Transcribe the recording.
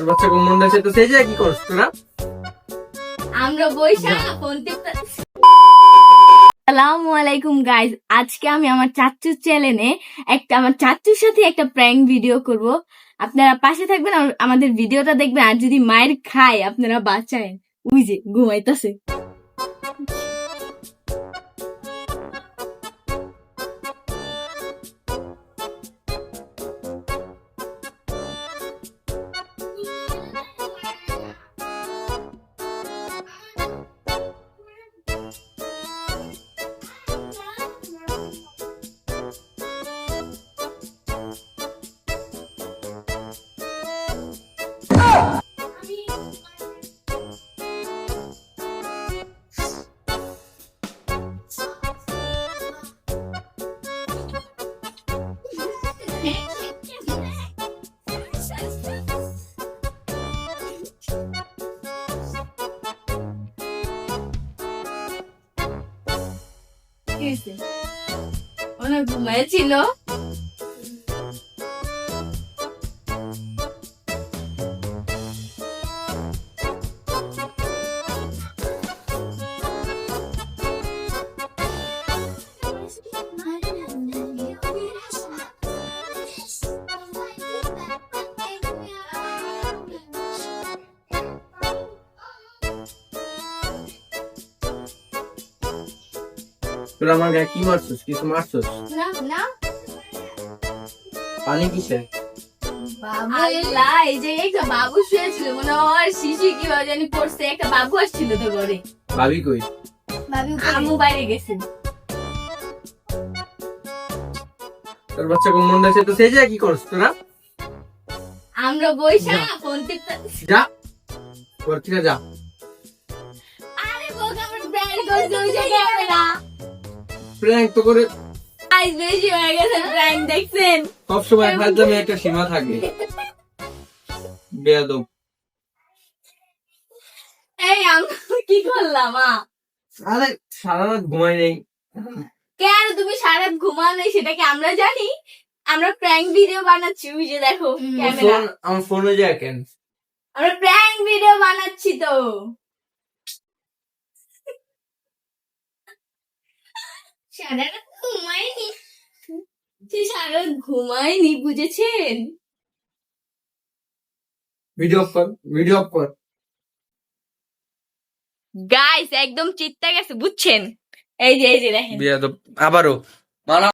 তোর বাচ্চা কোন মন্ডা সে তো সেই যে কি করছ তোরা? আমরা বইসা ফোন টিপতে। আসসালামু আলাইকুম গাইস, আজকে আমি আমার চাচ্চুর চ্যানেলে আমার চাচ্চুর সাথে একটা প্র্যাঙ্ক ভিডিও করব। আপনারা পাশে থাকবেন, আমাদের ভিডিওটা দেখবেন। আর যদি মায়ের খায় আপনারা বাঁচায়েন। ওই যে ঘুমাইতেছে। অনেক ঘুমাইছিল। তোরা আমার গায়ে কি মারছিস? কিছু মারছিস? না না পানি কিসে? আল্লাহ, এই যে একটা বাবু শুয়েছিল, মনে হয় শিশু কি জানি পড়ছে। একটা বাবু আসছিল তো ঘরে। ভাবি কই? আম্মু বাইরে গেছে। তোর বাচ্চা কোন মন্ডা সে তো সেই যে কি করছ তোরা? আমরা বইসা ফোন টিপতে। যা ঘর থেকে যা। আরে বোকা, আমরা প্র্যাঙ্ক করছি, ওই যে ক্যামেরা। প্র্যাঙ্ক তো করে আজ বেশি হয়ে গেছে প্র্যাঙ্ক, দেখছেন? সবসময় ফাজলামে একটা সীমা থাকে। বেয়াদব। এই আমরা কি করলাম? আরে সারা রাত ঘুমাই নেই। কেন তুমি সারা রাত ঘুমাও নাই সেটা কি আমরা জানি? আমরা প্র্যাঙ্ক ভিডিও বানাচ্ছি, ওই যে দেখো ক্যামেরা। আমার ফোনে যা কেন? আমরা প্র্যাঙ্ক ভিডিও বানাচ্ছি তো। সারা রাত ঘুমাইনি, সারা রাত ঘুমাইনি, বুঝেছেন? ভিডিও অফ কর, ভিডিও অফ কর। গাইস একদম চিত্তা গেছে, বুঝছেন? এই যে দেখেন। বেয়াদব আবারও মানা।